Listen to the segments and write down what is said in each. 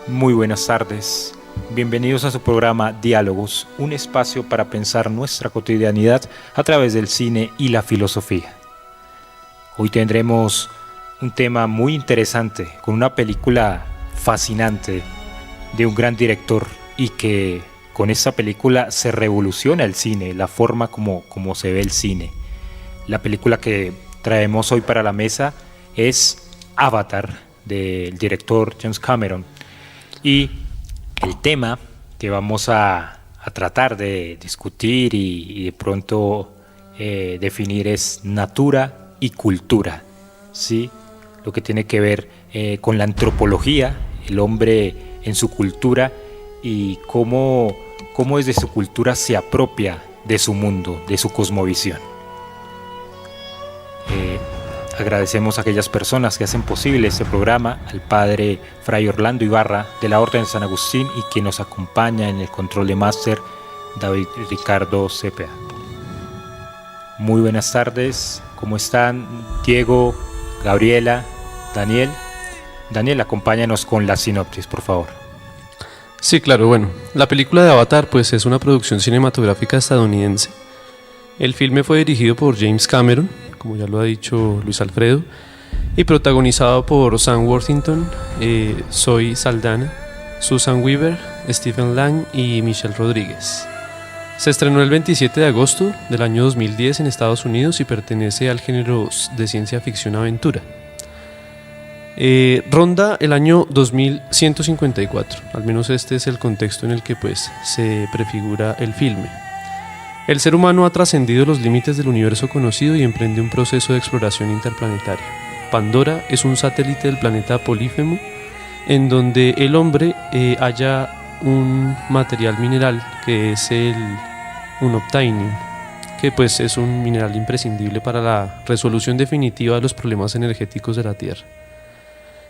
Muy buenas tardes. Bienvenidos a su programa Diálogos, un espacio para pensar nuestra cotidianidad a través del cine y la filosofía. Hoy tendremos un tema muy interesante con una película fascinante de un gran director y que con esta película se revoluciona el cine, la forma como se ve el cine. La película que traemos hoy para la mesa es Avatar, del director James Cameron. Y el tema que vamos a tratar de discutir y de pronto definir es natura y cultura, ¿sí? Lo que tiene que ver con la antropología, el hombre en su cultura y cómo desde su cultura se apropia de su mundo, de su cosmovisión. Agradecemos a aquellas personas que hacen posible este programa, al padre Fray Orlando Ibarra de la Orden de San Agustín y que nos acompaña en el control de máster, David Ricardo Cepeda. Muy buenas tardes, ¿cómo están? Diego, Gabriela, Daniel. Daniel, acompáñanos con la sinopsis, por favor. Sí, claro, bueno, la película de Avatar pues es una producción cinematográfica estadounidense. El filme fue dirigido por James Cameron, como ya lo ha dicho Luis Alfredo, y protagonizado por Sam Worthington, Zoe Saldana, Susan Weaver, Stephen Lang y Michelle Rodríguez. Se estrenó el 27 de agosto del año 2010 en Estados Unidos y pertenece al género de ciencia ficción-aventura. Ronda el año 2154, al menos este es el contexto en el que pues, se prefigura el filme. El ser humano ha trascendido los límites del universo conocido y emprende un proceso de exploración interplanetaria. Pandora es un satélite del planeta Polífemo, en donde el hombre halla un material mineral que es el unobtainium, que pues es un mineral imprescindible para la resolución definitiva de los problemas energéticos de la Tierra.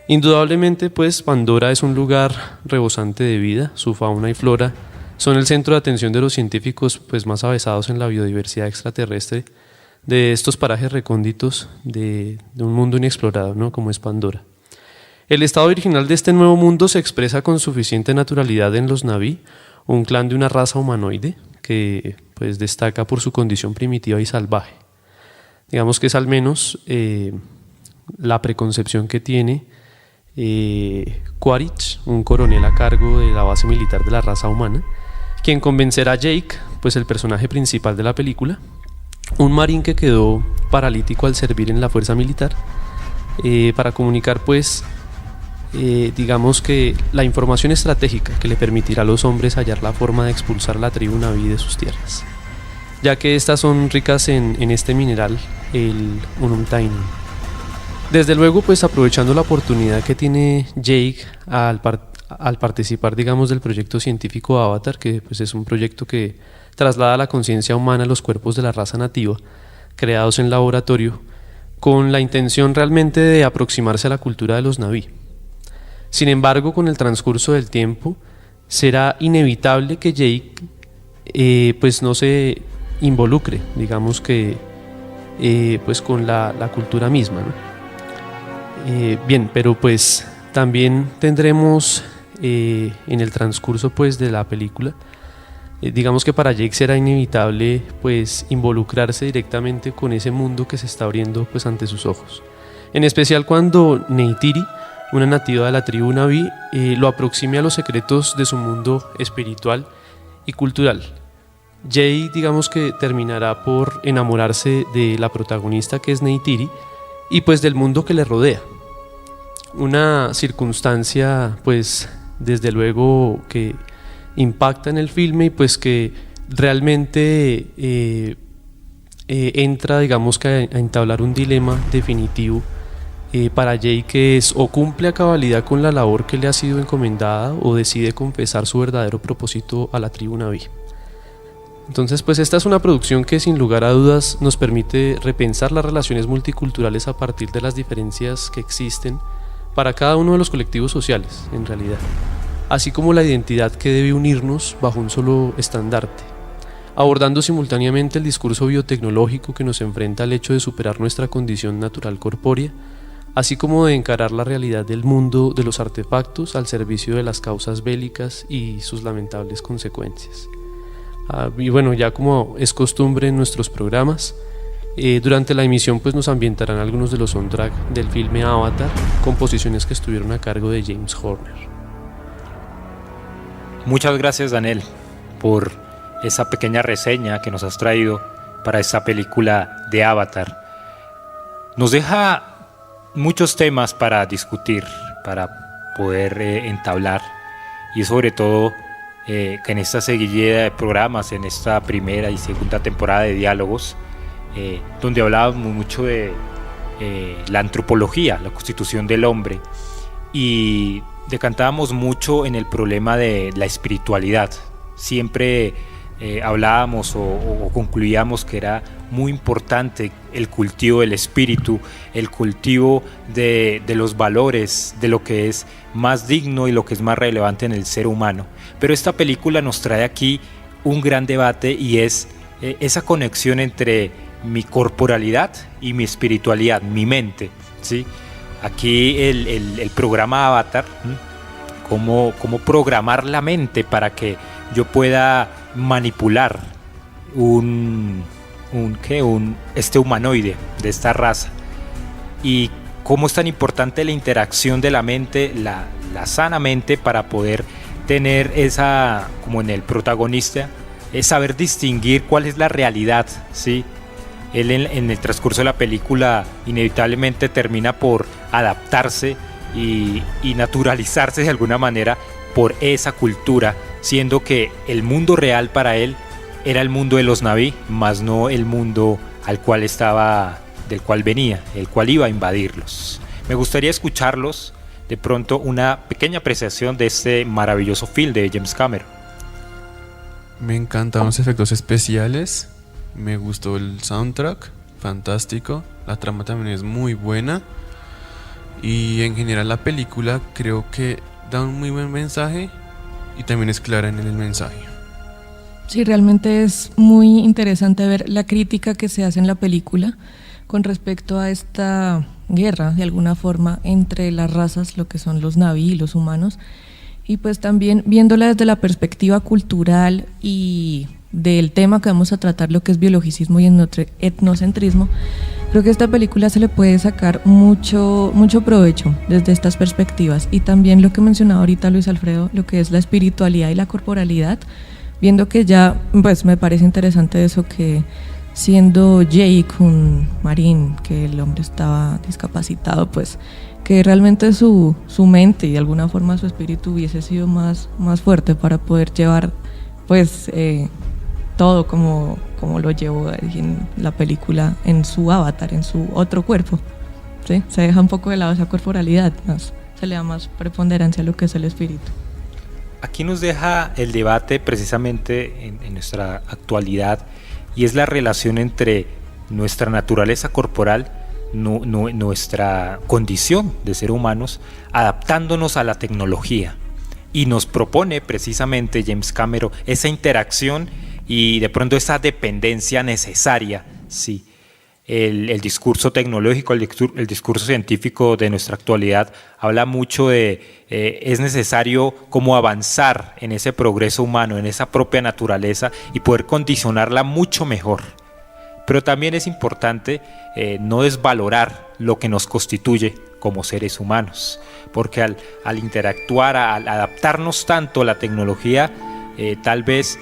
Indudablemente, pues Pandora es un lugar rebosante de vida, su fauna y flora son el centro de atención de los científicos pues, más avesados en la biodiversidad extraterrestre de estos parajes recónditos de un mundo inexplorado, ¿no? Como es Pandora. El estado original de este nuevo mundo se expresa con suficiente naturalidad en los Na'vi, un clan de una raza humanoide que pues, destaca por su condición primitiva y salvaje. Digamos que es al menos la preconcepción que tiene Quaritch, un coronel a cargo de la base militar de la raza humana, quien convencerá a Jake, pues el personaje principal de la película, un marín que quedó paralítico al servir en la fuerza militar, para comunicar pues digamos que la información estratégica que le permitirá a los hombres hallar la forma de expulsar la tribu Na'vi de sus tierras, ya que estas son ricas en este mineral, el unobtainium. Desde luego, pues aprovechando la oportunidad que tiene Jake al participar, digamos, del proyecto científico Avatar, que pues es un proyecto que traslada la conciencia humana a los cuerpos de la raza nativa, creados en laboratorio, con la intención realmente de aproximarse a la cultura de los Na'vi. Sin embargo, con el transcurso del tiempo, será inevitable que Jake pues no se involucre, digamos que pues con la cultura misma, ¿no? Bien, pero pues también tendremos en el transcurso pues de la película, digamos que para Jake será inevitable pues involucrarse directamente con ese mundo que se está abriendo pues ante sus ojos, en especial cuando Neytiri, una nativa de la tribu Na'vi, lo aproxime a los secretos de su mundo espiritual y cultural. Jake, digamos que terminará por enamorarse de la protagonista, que es Neytiri, y pues del mundo que le rodea. Una circunstancia pues desde luego que impacta en el filme y pues que realmente entra, digamos que a entablar un dilema definitivo para Jake, que es o cumple a cabalidad con la labor que le ha sido encomendada o decide confesar su verdadero propósito a la tribu Na'vi. Entonces pues esta es una producción que sin lugar a dudas nos permite repensar las relaciones multiculturales a partir de las diferencias que existen para cada uno de los colectivos sociales en realidad, así como la identidad que debe unirnos bajo un solo estandarte, abordando simultáneamente el discurso biotecnológico que nos enfrenta al hecho de superar nuestra condición natural corpórea, así como de encarar la realidad del mundo de los artefactos al servicio de las causas bélicas y sus lamentables consecuencias. Y bueno, ya como es costumbre en nuestros programas, durante la emisión pues nos ambientarán algunos de los soundtrack del filme Avatar, composiciones que estuvieron a cargo de James Horner. Muchas gracias, Daniel, por esa pequeña reseña que nos has traído para esta película de Avatar. Nos deja muchos temas para discutir, para poder entablar, y sobre todo que en esta seguidilla de programas, en esta primera y segunda temporada de Diálogos, donde hablábamos mucho de la antropología, la constitución del hombre, y decantábamos mucho en el problema de la espiritualidad. Siempre hablábamos o concluíamos que era muy importante el cultivo del espíritu, el cultivo de los valores, de lo que es más digno y lo que es más relevante en el ser humano. Pero esta película nos trae aquí un gran debate, y es esa conexión entre mi corporalidad y mi espiritualidad, mi mente, ¿sí? Aquí el programa Avatar, cómo programar la mente para que yo pueda manipular este humanoide de esta raza, y cómo es tan importante la interacción de la mente, la sana mente, para poder tener esa, como en el protagonista, es saber distinguir cuál es la realidad, ¿sí? Él en el transcurso de la película inevitablemente termina por adaptarse y naturalizarse de alguna manera por esa cultura, siendo que el mundo real para él era el mundo de los Na'vi, más no el mundo del cual venía, el cual iba a invadirlos. Me gustaría escucharlos, de pronto, una pequeña apreciación de este maravilloso film de James Cameron. Me encantaron los efectos especiales, me gustó el soundtrack, fantástico, la trama también es muy buena, y en general la película creo que da un muy buen mensaje y también es clara en el mensaje. Sí, realmente es muy interesante ver la crítica que se hace en la película con respecto a esta guerra, de alguna forma, entre las razas, lo que son los Na'vi y los humanos, y pues también viéndola desde la perspectiva cultural y del tema que vamos a tratar, lo que es biologicismo y etnocentrismo. Creo que a esta película se le puede sacar mucho provecho desde estas perspectivas, y también lo que mencionaba ahorita Luis Alfredo, lo que es la espiritualidad y la corporalidad, viendo que ya, pues me parece interesante eso, que siendo Jake un marín, que el hombre estaba discapacitado, pues que realmente su mente y de alguna forma su espíritu hubiese sido más fuerte para poder llevar pues todo como lo llevó en la película, en su avatar, en su otro cuerpo, ¿sí? Se deja un poco de lado esa corporalidad, se le da más preponderancia a lo que es el espíritu. Aquí nos deja el debate precisamente en nuestra actualidad, y es la relación entre nuestra naturaleza corporal, nuestra condición de ser humanos, adaptándonos a la tecnología. Y nos propone precisamente James Cameron esa interacción y de pronto esa dependencia necesaria, sí. El discurso tecnológico, el discurso científico de nuestra actualidad habla mucho de es necesario como avanzar en ese progreso humano, en esa propia naturaleza, y poder condicionarla mucho mejor. Pero también es importante no desvalorar lo que nos constituye como seres humanos, porque al interactuar, al adaptarnos tanto a la tecnología, tal vez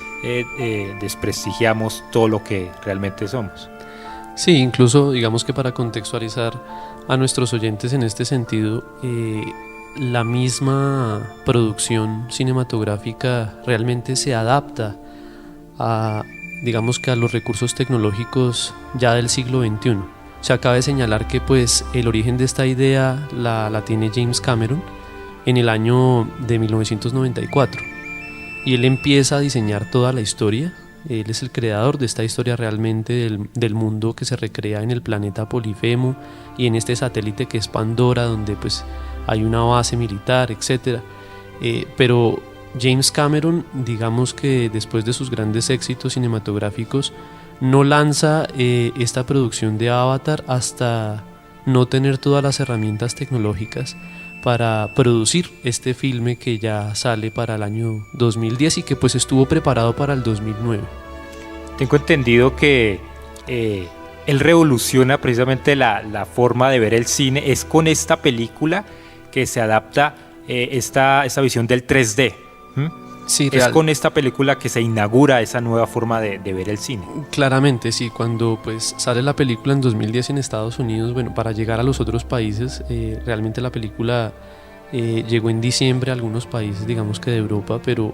desprestigiamos todo lo que realmente somos. Sí, incluso digamos que para contextualizar a nuestros oyentes en este sentido, la misma producción cinematográfica realmente se adapta a, digamos que a los recursos tecnológicos ya del siglo XXI. Se acaba de señalar que pues el origen de esta idea la tiene James Cameron en el año de 1994, y él empieza a diseñar toda la historia. Él es el creador de esta historia realmente del mundo que se recrea en el planeta Polifemo y en este satélite que es Pandora, donde pues hay una base militar, etc. Pero James Cameron, digamos que después de sus grandes éxitos cinematográficos, no lanza esta producción de Avatar hasta no tener todas las herramientas tecnológicas para producir este filme que ya sale para el año 2010 y que pues estuvo preparado para el 2009. Tengo entendido que él revoluciona precisamente la forma de ver el cine. Es con esta película que se adapta esta visión del 3D. Sí, es con esta película que se inaugura esa nueva forma de ver el cine. Claramente, sí, cuando pues sale la película en 2010 en Estados Unidos, bueno, para llegar a los otros países, realmente la película llegó en diciembre a algunos países, digamos que de Europa, pero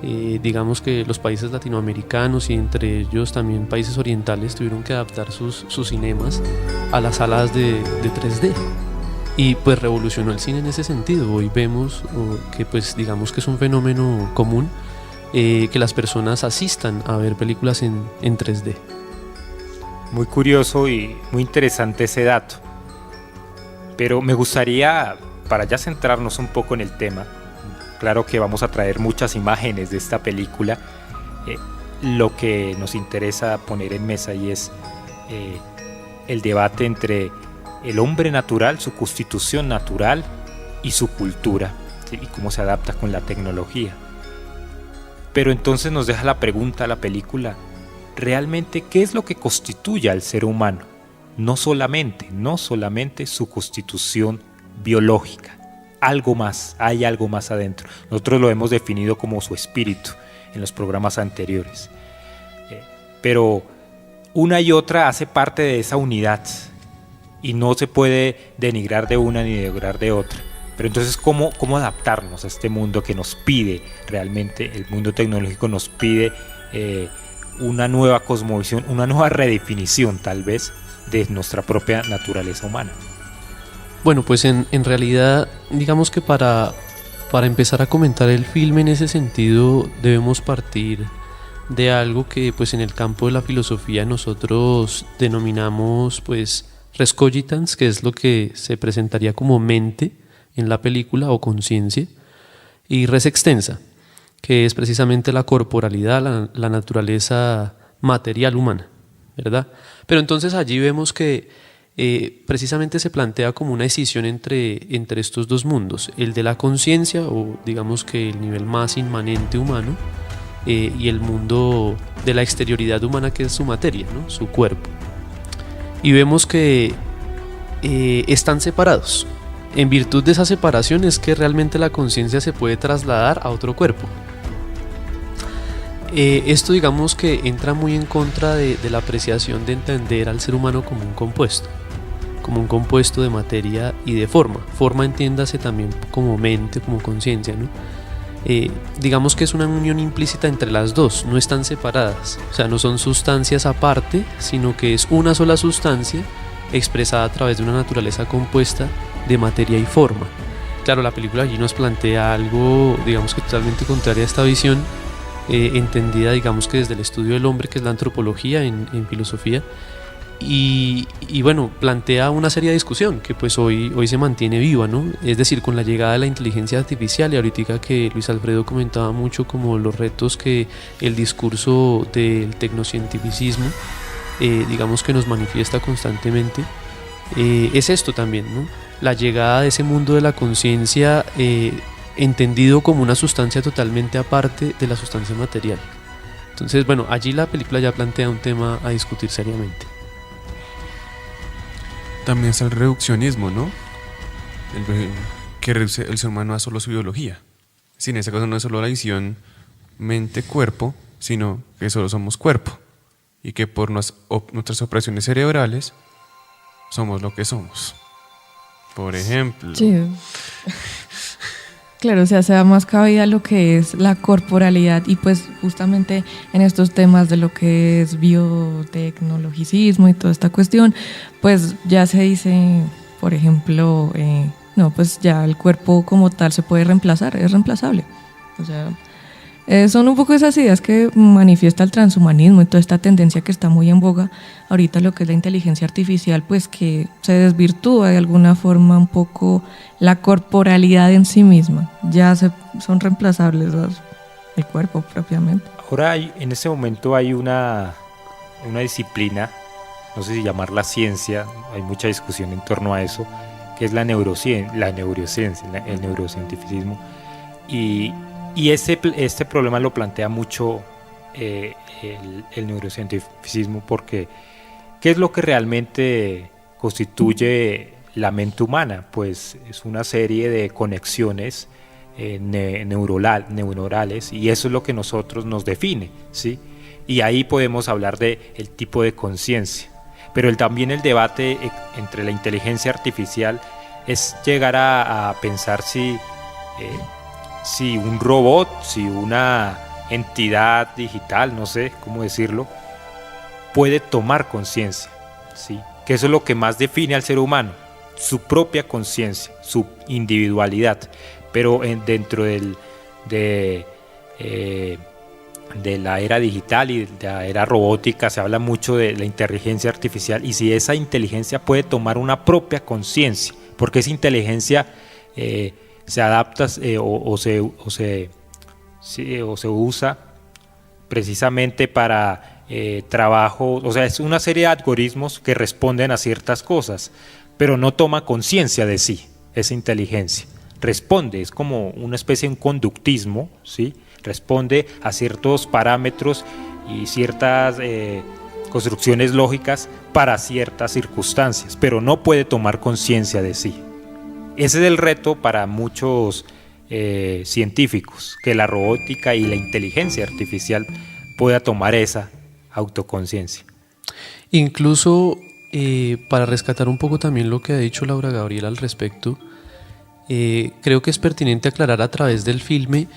digamos que los países latinoamericanos y entre ellos también países orientales tuvieron que adaptar sus cinemas a las salas de 3D. Y pues revolucionó el cine en ese sentido. Hoy vemos que pues digamos que es un fenómeno común que las personas asistan a ver películas en 3D. Muy curioso y muy interesante ese dato. Pero me gustaría, para ya centrarnos un poco en el tema, claro que vamos a traer muchas imágenes de esta película, lo que nos interesa poner en mesa y es el debate entre el hombre natural, su constitución natural y su cultura, ¿sí? Y cómo se adapta con la tecnología. Pero entonces nos deja la pregunta la película, ¿realmente qué es lo que constituye al ser humano? No solamente su constitución biológica, algo más, hay algo más adentro. Nosotros lo hemos definido como su espíritu en los programas anteriores. Pero una y otra hace parte de esa unidad. Y no se puede denigrar de una ni denigrar de otra. Pero entonces, ¿cómo adaptarnos a este mundo que nos pide realmente, el mundo tecnológico nos pide una nueva cosmovisión, una nueva redefinición tal vez de nuestra propia naturaleza humana? Bueno, pues en realidad, digamos que para empezar a comentar el filme en ese sentido, debemos partir de algo que pues en el campo de la filosofía nosotros denominamos pues res cogitans, que es lo que se presentaría como mente en la película o conciencia, y res extensa, que es precisamente la corporalidad, la naturaleza material humana, ¿verdad? Pero entonces allí vemos que precisamente se plantea como una decisión entre estos dos mundos, el de la conciencia o digamos que el nivel más inmanente humano y el mundo de la exterioridad humana, que es su materia, ¿no? Su cuerpo. Y vemos que están separados. En virtud de esa separación es que realmente la conciencia se puede trasladar a otro cuerpo. Esto digamos que entra muy en contra de la apreciación de entender al ser humano como un compuesto de materia y de forma. Forma entiéndase también como mente, como conciencia, ¿no? Digamos que es una unión implícita entre las dos, no están separadas, o sea, no son sustancias aparte, sino que es una sola sustancia expresada a través de una naturaleza compuesta de materia y forma. Claro, la película allí nos plantea algo, digamos que totalmente contrario a esta visión, entendida, digamos que desde el estudio del hombre, que es la antropología en filosofía, y bueno, plantea una seria discusión que pues hoy se mantiene viva, ¿no? Es decir, con la llegada de la inteligencia artificial, y ahorita que Luis Alfredo comentaba mucho como los retos que el discurso del tecnocientificismo digamos que nos manifiesta constantemente, es esto también, ¿no? La llegada de ese mundo de la conciencia entendido como una sustancia totalmente aparte de la sustancia material. Entonces, bueno, allí la película ya plantea un tema a discutir seriamente. También está el reduccionismo, ¿no? Que reduce el ser humano a solo su biología. Sí, en este caso no es solo la visión mente-cuerpo, sino que solo somos cuerpo. Y que por nuestras operaciones cerebrales somos lo que somos. Por ejemplo. Sí. Claro, o sea, se da más cabida lo que es la corporalidad y pues justamente en estos temas de lo que es biotecnologicismo y toda esta cuestión, pues ya se dice, por ejemplo, no, pues ya el cuerpo como tal se puede reemplazar, es reemplazable. O sea, son un poco esas ideas que manifiesta el transhumanismo y toda esta tendencia que está muy en boga ahorita, lo que es la inteligencia artificial, pues que se desvirtúa de alguna forma un poco la corporalidad en sí misma, ya son reemplazables el cuerpo propiamente. Ahora en este momento hay una disciplina, no sé si llamarla ciencia, hay mucha discusión en torno a eso, que es la neurociencia, el neurocientificismo. Y este problema lo plantea mucho el neurocientificismo, porque ¿qué es lo que realmente constituye la mente humana? Pues es una serie de conexiones neuronales, y eso es lo que nosotros nos define, ¿sí? Y ahí podemos hablar de el tipo de conciencia. Pero también el debate entre la inteligencia artificial es llegar a pensar si un robot, si una entidad digital, no sé cómo decirlo, puede tomar conciencia, ¿sí? Que eso es lo que más define al ser humano, su propia conciencia, su individualidad. Pero dentro de la era digital y de la era robótica se habla mucho de la inteligencia artificial, y si esa inteligencia puede tomar una propia conciencia, porque esa inteligencia se adapta o se usa precisamente para trabajo, o sea, es una serie de algoritmos que responden a ciertas cosas, pero no toma conciencia de sí, esa inteligencia. Responde, es como una especie de un conductismo, ¿sí? Responde a ciertos parámetros y ciertas construcciones lógicas para ciertas circunstancias, pero no puede tomar conciencia de sí. Ese es el reto para muchos científicos, que la robótica y la inteligencia artificial pueda tomar esa autoconciencia. Incluso para rescatar un poco también lo que ha dicho Laura Gabriela al respecto, creo que es pertinente aclarar a través del filme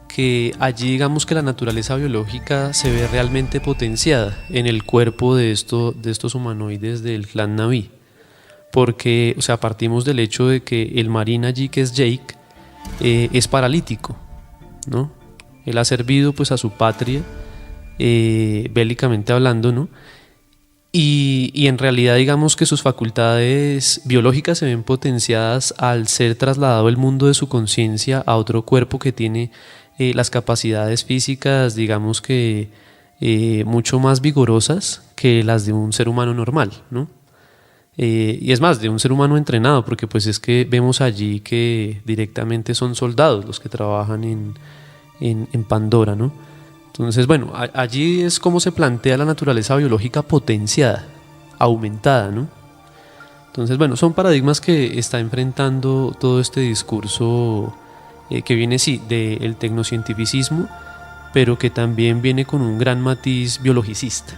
que allí digamos que la naturaleza biológica se ve realmente potenciada en el cuerpo de estos humanoides del clan Na'vi, porque o sea, partimos del hecho de que el marín allí, que es Jake, es paralítico, ¿no? Él ha servido pues a su patria bélicamente hablando, ¿no? Y en realidad digamos que sus facultades biológicas se ven potenciadas al ser trasladado el mundo de su conciencia a otro cuerpo que tiene las capacidades físicas, digamos que mucho más vigorosas que las de un ser humano normal, ¿no? Y es más, de un ser humano entrenado, porque pues es que vemos allí que directamente son soldados los que trabajan en Pandora, ¿no? Entonces, bueno, allí es como se plantea la naturaleza biológica potenciada, aumentada, ¿no? Entonces, bueno, son paradigmas que está enfrentando todo este discurso que viene, sí, del tecnocientificismo, pero que también viene con un gran matiz biologicista,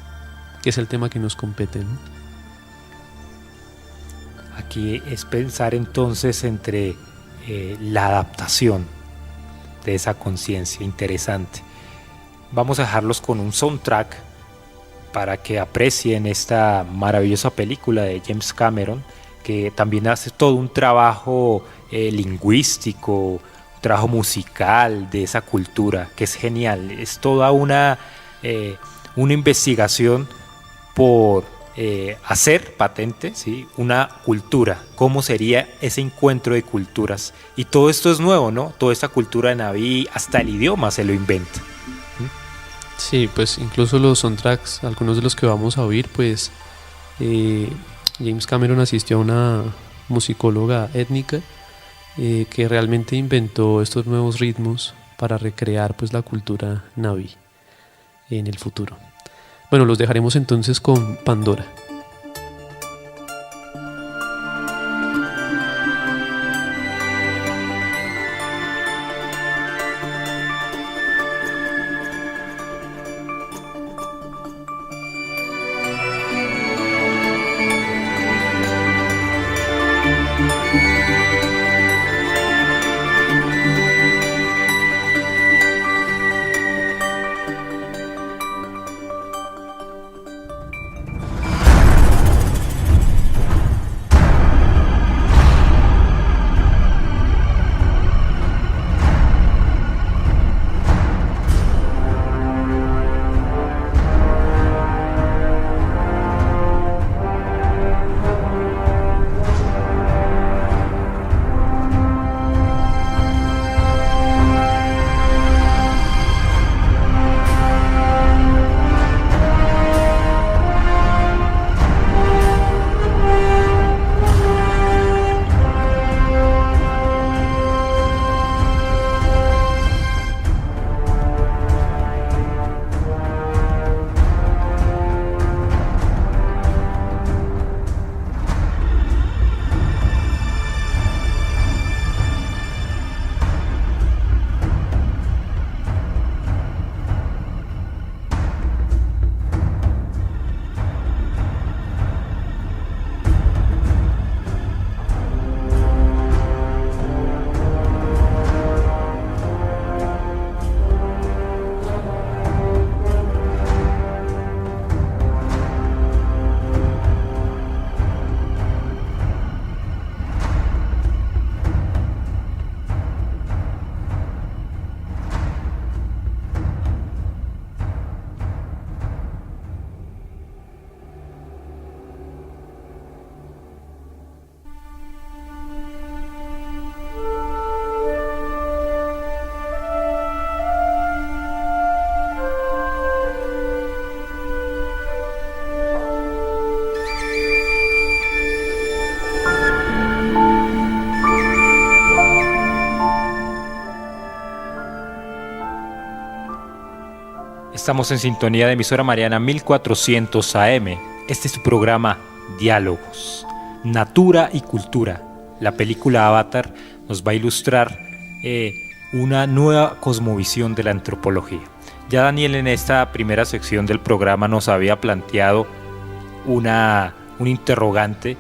que es el tema que nos compete, ¿no? Aquí es pensar entonces entre la adaptación de esa conciencia interesante. Vamos a dejarlos con un soundtrack para que aprecien esta maravillosa película de James Cameron, que también hace todo un trabajo lingüístico, un trabajo musical de esa cultura, que es genial. Es toda una investigación por hacer patente, ¿sí?, una cultura. ¿Cómo sería ese encuentro de culturas? Y todo esto es nuevo, ¿no? Toda esta cultura de Na'vi, hasta el idioma se lo inventa. Sí, pues incluso los soundtracks, algunos de los que vamos a oír, pues James Cameron asistió a una musicóloga étnica que realmente inventó estos nuevos ritmos para recrear pues la cultura Na'vi en el futuro. Bueno, los dejaremos entonces con Pandora. Estamos en sintonía de emisora Mariana 1400 AM. Este es tu programa Diálogos, Natura y Cultura. La película Avatar nos va a ilustrar una nueva cosmovisión de la antropología. Ya Daniel en esta primera sección del programa nos había planteado un interrogante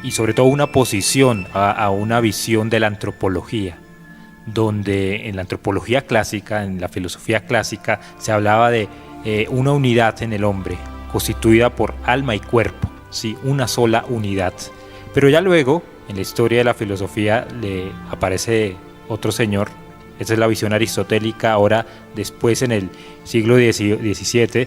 y sobre todo una posición a una visión de la antropología, donde en la antropología clásica, en la filosofía clásica, se hablaba de una unidad en el hombre, constituida por alma y cuerpo, ¿sí? Una sola unidad. Pero ya luego, en la historia de la filosofía, le aparece otro señor. Esa es la visión aristotélica. Ahora, después en el siglo XVII,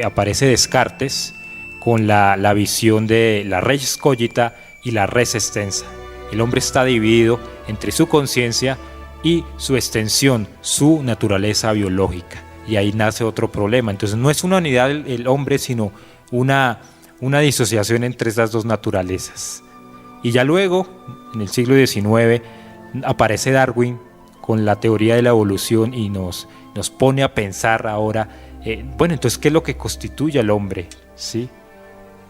aparece Descartes con la visión de la res cogita y la res extensa. El hombre está dividido entre su conciencia y su extensión, su naturaleza biológica. Y ahí nace otro problema. Entonces no es una unidad el hombre, sino una disociación entre esas dos naturalezas. Y ya luego, en el siglo XIX, aparece Darwin con la teoría de la evolución y nos pone a pensar ahora, entonces, ¿qué es lo que constituye al hombre? ¿Sí?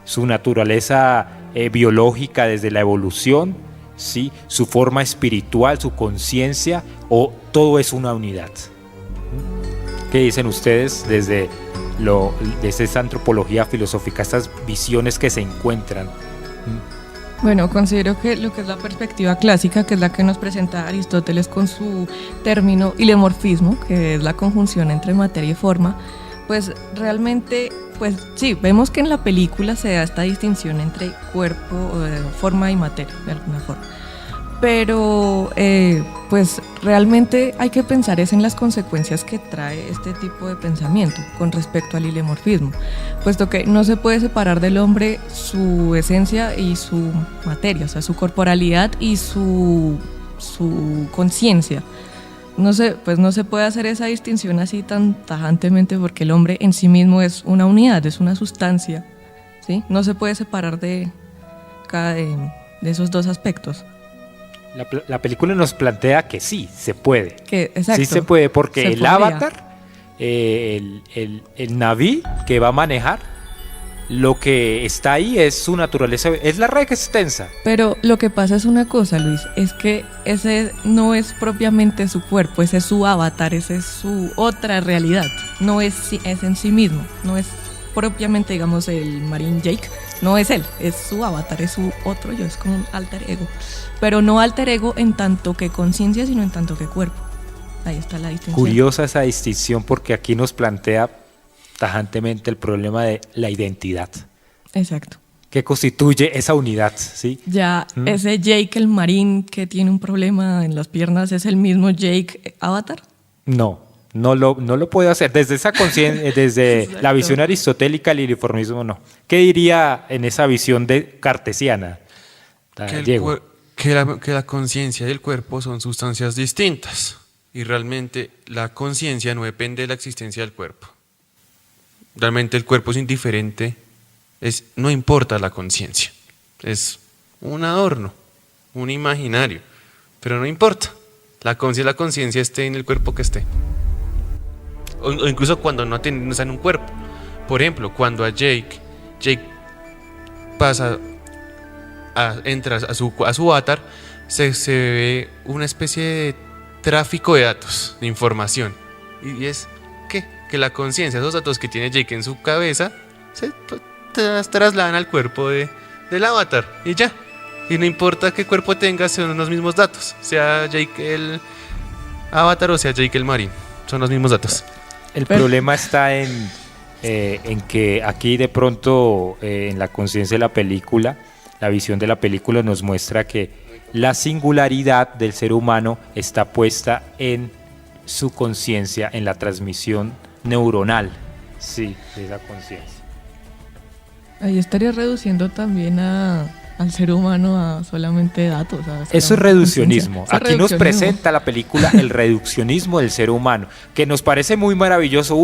Su naturaleza biológica desde la evolución, ¿sí? Su forma espiritual, su conciencia, o todo es una unidad. ¿Qué dicen ustedes desde esta antropología filosófica, estas visiones que se encuentran? Bueno, considero que lo que es la perspectiva clásica, que es la que nos presenta Aristóteles con su término hilemorfismo, que es la conjunción entre materia y forma, pues realmente, pues sí, vemos que en la película se da esta distinción entre cuerpo, forma y materia, de alguna forma. Pero pues realmente hay que pensar es en las consecuencias que trae este tipo de pensamiento con respecto al hilemorfismo, puesto que no se puede separar del hombre su esencia y su materia, o sea, su corporalidad y su conciencia. No se puede hacer esa distinción así tan tajantemente, porque el hombre en sí mismo es una unidad, es una sustancia, ¿sí? No se puede separar de esos dos aspectos. La película nos plantea que sí, se puede. Exacto. Sí se puede, porque el podría. avatar, el Na'vi que va a manejar, lo que está ahí es su naturaleza, es la red extensa. Pero lo que pasa es una cosa, Luis, es que ese no es propiamente su cuerpo, ese es su avatar, esa es su otra realidad. No es en sí mismo, no es propiamente, digamos, el Marine Jake, no es él, es su avatar, es su otro yo, es como un alter ego. Pero no alter ego en tanto que conciencia, sino en tanto que cuerpo. Ahí está la distinción. Curiosa esa distinción, porque aquí nos plantea tajantemente el problema de la identidad. Exacto. Que constituye esa unidad, ¿sí? Ya ese Jake el Marine que tiene un problema en las piernas, ¿es el mismo Jake Avatar? No lo puede hacer. Desde esa conciencia, desde la visión aristotélica, el iliformismo no. ¿Qué diría en esa visión cartesiana, Diego? Que la conciencia y el cuerpo son sustancias distintas y realmente la conciencia no depende de la existencia del cuerpo. Realmente el cuerpo es indiferente, no importa la conciencia, es un adorno, un imaginario, pero no importa, la conciencia esté en el cuerpo que esté. O incluso cuando no está en un cuerpo. Por ejemplo, cuando a Jake pasa entra a su avatar, se ve una especie de tráfico de datos, de información. Y es que la conciencia, esos datos que tiene Jake en su cabeza, se trasladan al cuerpo del avatar. Y ya. Y no importa qué cuerpo tenga, son los mismos datos. Sea Jake el avatar o sea Jake el Marine. Son los mismos datos. El problema está en que aquí de pronto en la conciencia de la película, la visión de la película nos muestra que la singularidad del ser humano está puesta en su conciencia, en la transmisión neuronal, sí, de esa conciencia. Ahí estaría reduciendo también al ser humano a solamente datos. Eso es reduccionismo. Aquí nos presenta la película el reduccionismo del ser humano, que nos parece muy maravilloso,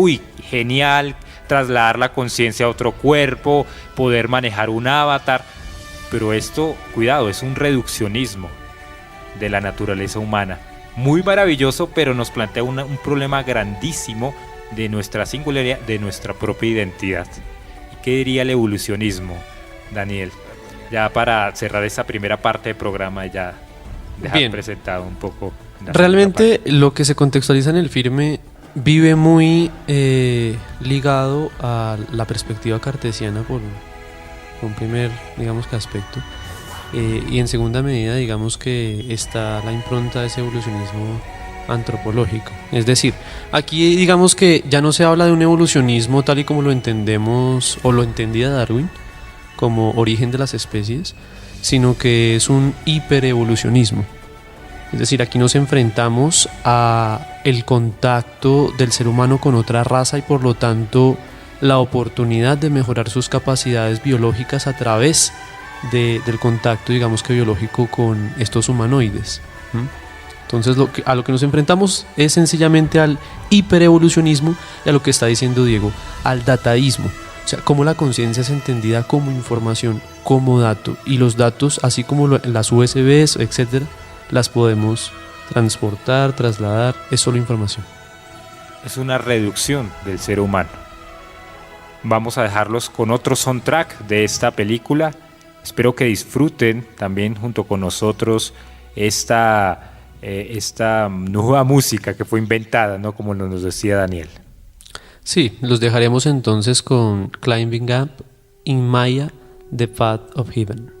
genial, trasladar la conciencia a otro cuerpo, poder manejar un avatar. Pero esto, cuidado, es un reduccionismo de la naturaleza humana. Muy maravilloso, pero nos plantea un problema grandísimo de nuestra singularidad, de nuestra propia identidad. ¿Y qué diría el evolucionismo, Daniel? Ya para cerrar esta primera parte del programa, ya dejar Bien. presentado un poco. la Realmente segunda lo que se contextualiza en el filme vive muy ligado a la perspectiva cartesiana por un primer, digamos que aspecto, y en segunda medida digamos que está la impronta de ese evolucionismo antropológico. Es decir, aquí digamos que ya no se habla de un evolucionismo tal y como lo entendemos o lo entendía Darwin como origen de las especies, sino que es un hiperevolucionismo. Es decir, aquí nos enfrentamos a el contacto del ser humano con otra raza y por lo tanto la oportunidad de mejorar sus capacidades biológicas a través del contacto, digamos que biológico, con estos humanoides. Entonces a lo que nos enfrentamos es sencillamente al hiperevolucionismo y a lo que está diciendo Diego, al dataísmo. O sea, cómo la conciencia es entendida como información, como dato, y los datos, así como las USBs, etcétera, las podemos transportar, trasladar, es solo información. Es una reducción del ser humano. Vamos a dejarlos con otro soundtrack de esta película. Espero que disfruten también junto con nosotros esta nueva música que fue inventada, ¿no? Como nos decía Daniel. Sí, los dejaremos entonces con Climbing Up in Maya, The Path of Heaven.